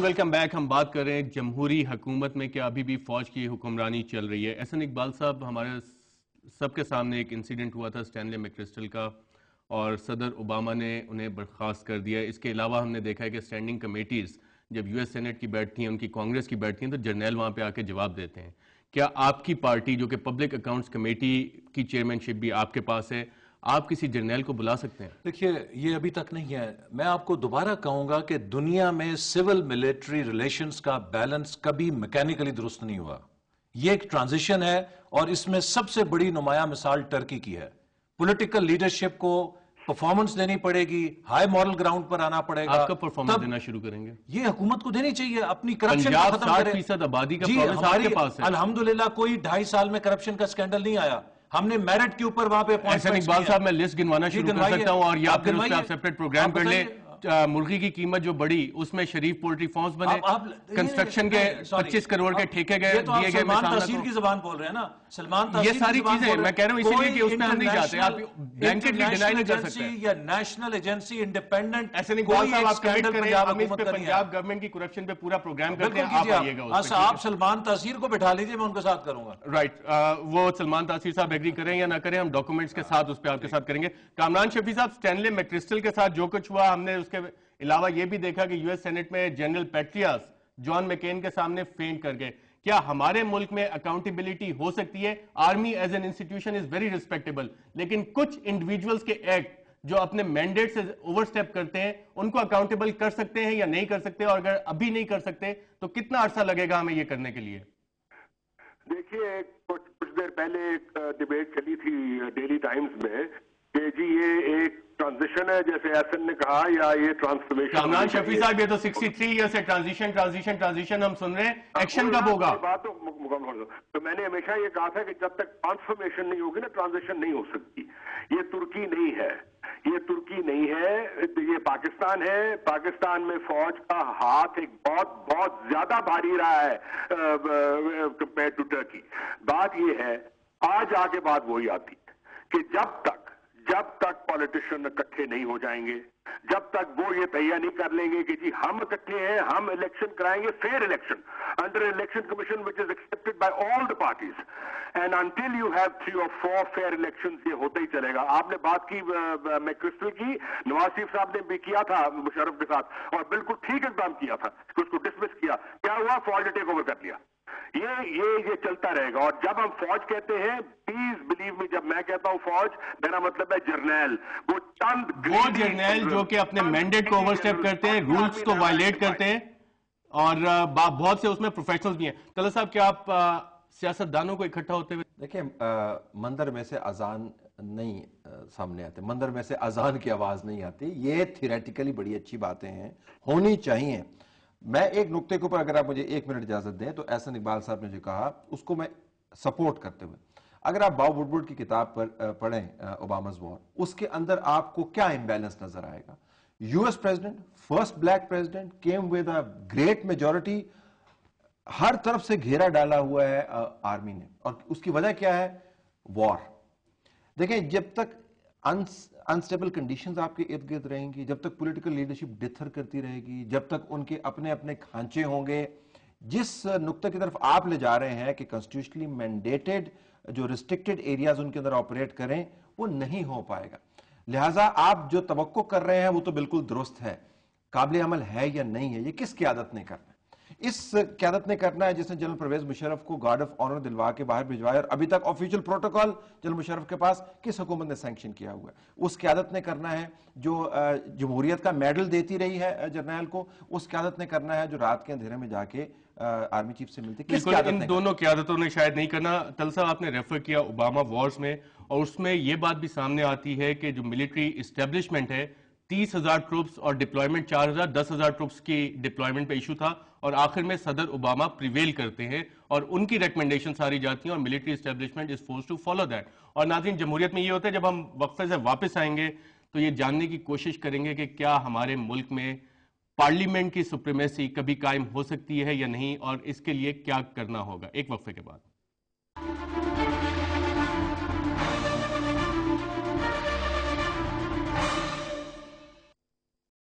ناظرین welcome back. ہم بات کر رہے ہیں جمہوری حکومت میں کیا ابھی بھی فوج کی حکمرانی چل رہی ہے. احسن اقبال صاحب، ہمارے سب کے سامنے ایک انسیڈنٹ ہوا تھا سٹینلے میکرسٹل کا، اور صدر اوباما نے انہیں برخاست کر دیا. اس کے علاوہ ہم نے دیکھا ہے کہ اسٹینڈنگ کمیٹیز جب یو ایس سینٹ کی بیٹھتی ہیں، ان کی کانگریس کی بیٹھتی ہیں، تو جرنیل وہاں پہ آ کے جواب دیتے ہیں. کیا آپ کی پارٹی جو کہ پبلک اکاؤنٹس کمیٹی کی چیئرمین شپ بھی آپ کے پاس ہے، آپ کسی جرنیل کو بلا سکتے ہیں؟ دیکھیے، یہ ابھی تک نہیں ہے. میں آپ کو دوبارہ کہوں گا کہ دنیا میں سول ملٹری ریلیشنز کا بیلنس کبھی میکینیکلی درست نہیں ہوا. یہ ایک ٹرانزیشن ہے، اور اس میں سب سے بڑی نمایاں مثال ٹرکی کی ہے. پولیٹیکل لیڈرشپ کو پرفارمنس دینی پڑے گی، ہائی مورل گراؤنڈ پر آنا پڑے گا. آپ کا پرفارمنس دینا شروع کریں گے؟ یہ حکومت کو دینی چاہیے. اپنی کرپشن کو پنجاب ختم کرے. 60% آبادی کا جی، پرومس آپ کے پاس ہے. الحمدللہ کوئی 2.5 سال میں کرپشن کا سکینڈل نہیں آیا. ہم نے میرٹ کے اوپر وہاں پہ احسن اقبال صاحب، میں لسٹ گنوانا شروع کر سکتا ہوں، اور یا پھر اس پہ آپ سیپریٹ پروگرام کر لیں. مرغی کی قیمت جو بڑی، اس میں شریف پولٹری فارمز بنے، کنسٹرکشن کے 25 کروڑ کے ٹھیکے گئے دیے گئے. سلمان تاثیر کی زبان بول رہے ہیں نا، سلمان تاثیر یہ ساری چیزیں میں کہہ رہا ہوں اسی لیے کہ اس میں ہم نہیں جاتے. آپ بلینکٹلی ڈینائی نہیں کر سکتے. یا national agency independent Ahsan Iqbal صاحب، آپ کمٹ کریں، ہم اس پہ پنجاب گورنمنٹ کی کرپشن پہ پورا پروگرام کرتے ہیں. آپ آئیے گا اس پہ. آپ سلمان تاثیر کو بٹھا لیجئے، میں ان کے ساتھ کروں گا. رائٹ، وہ سلمان تاثیر صاحب ایگری کریں یا نہ کریں، ہم ڈاکومنٹس کے ساتھ اس پہ آپ کے ساتھ کریں گے. کامران شفیع صاحب، سٹینلے میکرسٹل کے ساتھ جو کچھ ہوا، ہم نے اس کے علاوہ یہ بھی دیکھا کہ یو ایس سینٹ میں جنرل پیٹریاس جان مکین کے سامنے فینٹ کر گئے. کیا ہمارے ملک میں اکاؤنٹیبلٹی ہو سکتی ہے؟ Army as an institution is very respectable, لیکن کچھ انڈیویجولز کے ایکٹ جو اپنے مینڈیٹ سے اوور سٹیپ کرتے ہیں، ان کو اکاؤنٹیبل کر سکتے ہیں یا نہیں کر سکتے؟ اور اگر ابھی نہیں کر سکتے تو کتنا عرصہ لگے گا ہمیں یہ کرنے کے لیے؟ دیکھیے، کچھ دیر پہلے ایک ڈیبیٹ چلی تھی ڈیلی ٹائمز میں کہ جی یہ ایک ٹرانزیشن ہے، جیسے احسن نے کہا، یا یہ ٹرانسفارمیشن. کامران شفیع صاحب، یہ تو 63 ایئر سے ٹرانزیشن ہم سن رہے ہیں. ایکشن کب ہوگا؟ بات تو مکمل ہو. تو میں نے ہمیشہ یہ کہا تھا کہ جب تک ٹرانسفارمیشن نہیں ہوگی نا، ٹرانزیشن نہیں ہو سکتی. یہ ترکی نہیں ہے، یہ ترکی نہیں ہے، یہ پاکستان ہے. پاکستان میں فوج کا ہاتھ ایک بہت زیادہ بھاری رہا ہے کمپیئر ٹو ٹرکی. بات یہ ہے، آج آگے بات وہی آتی کہ جب تک پولیٹیشین اکٹھے نہیں ہو جائیں گے، جب تک وہ یہ تہیہ نہیں کر لیں گے کہ جی ہم اکٹھے ہیں، ہم الیکشن کرائیں گے، fair election under election commission which is accepted by all the parties, and until you have 3 or 4 fair elections، یہ ہوتا ہی چلے گا. آپ نے بات کی میکرسٹل کی، نواز شریف صاحب نے بھی کیا تھا مشرف کے ساتھ، اور بالکل ٹھیک اقدام کیا تھا کہ اس کو ڈسمس کیا. کیا ہوا؟ فوج نے ٹیک اوور کر لیا. یہ چلتا رہے گا. اور جب ہم فوج کہتے ہیں، پلیز بلیو می، جب میں کہتا ہوں فوج، میرا مطلب ہے جرنیل. وہ جرنیل جو کہ اپنے مینڈیٹ کو اوور سٹیپ کرتے ہیں، رولز کو وائلیٹ کرتے ہیں، اور بہت سے اس میں پروفیشنلز بھی ہیں. طلعت صاحب، کیا آپ سیاستدانوں کو اکٹھا ہوتے ہوئے دیکھیں؟ مندر میں سے اذان نہیں سامنے آتے، مندر میں سے اذان کی آواز نہیں آتی. یہ تھیوریٹیکلی بڑی اچھی باتیں ہیں، ہونی چاہیے. میں ایک نقطے کے اوپر اگر آپ مجھے 1 منٹ اجازت دیں تو احسن اقبال صاحب نے جو کہا اس کو میں سپورٹ کرتے ہوئے، اگر آپ باؤ وڈورڈ کی کتاب پر پڑھیں اوباماز وار، اس کے اندر آپ کو کیا امبیلنس نظر آئے گا؟ US president, first black president, came with a great majority, ہر طرف سے گھیرا ڈالا ہوا ہے آرمی نے. اور اس کی وجہ کیا ہے؟ وار. دیکھیں، جب تک انسٹیبل کنڈیشنز آپ کے ارد گرد رہیں گی، جب تک پولیٹیکل لیڈرشپ ڈتھر کرتی رہے گی، جب تک ان کے اپنے اپنے کھانچے ہوں گے، جس نقطہ کی طرف آپ لے جا رہے ہیں کہ کنسٹیٹیوشنلی مینڈیٹڈ جو ریسٹرکٹڈ ایریاز ان کے اندر آپریٹ کریں، وہ نہیں ہو پائے گا. لہٰذا آپ جو توقع کر رہے ہیں وہ تو بالکل درست ہے. قابل عمل ہے یا نہیں ہے، یہ کس قیادت نے کرنا ہے؟ اس قیادت نے کرنا ہے جس نے جنرل پرویز مشرف کو گارڈ آف آنر دلوا کے باہر بھجوایا، اور ابھی تک آفیشیل پروٹوکول جنرل مشرف کے پاس کس حکومت نے سینکشن کیا ہوا ہے. اس قیادت نے کرنا ہے جو جمہوریت کا میڈل دیتی رہی ہے جرنیل کو. اس قیادت نے کرنا ہے جو رات کے اندھیرے میں جا کے آرمی چیف سے ملتی. کس قیادت نے؟ ان دونوں قیادتوں نے شاید نہیں کرنا. طلعت صاحب، آپ نے ریفر کیا اوباما وارز میں، اور اس میں یہ بات بھی سامنے آتی ہے کہ جو ملٹری اسٹیبلشمنٹ ہے، 30,000 ٹروپس اور ڈپلائمنٹ 4,000، 10,000 ٹروپس کی ڈپلائمنٹ پہ ایشو تھا، اور آخر میں صدر اوباما پریویل کرتے ہیں اور ان کی ریکمنڈیشن ساری جاتی ہیں، اور military establishment is forced to follow that. اور ناظرین، جمہوریت میں یہ ہوتا ہے جب ہم وقفے سے واپس آئیں گے تو یہ جاننے کی کوشش کریں گے کہ کیا ہمارے ملک میں پارلیمنٹ کی سپریمیسی کبھی قائم ہو سکتی ہے یا نہیں، اور اس کے لیے کیا کرنا ہوگا. ایک وقفے کے بعد.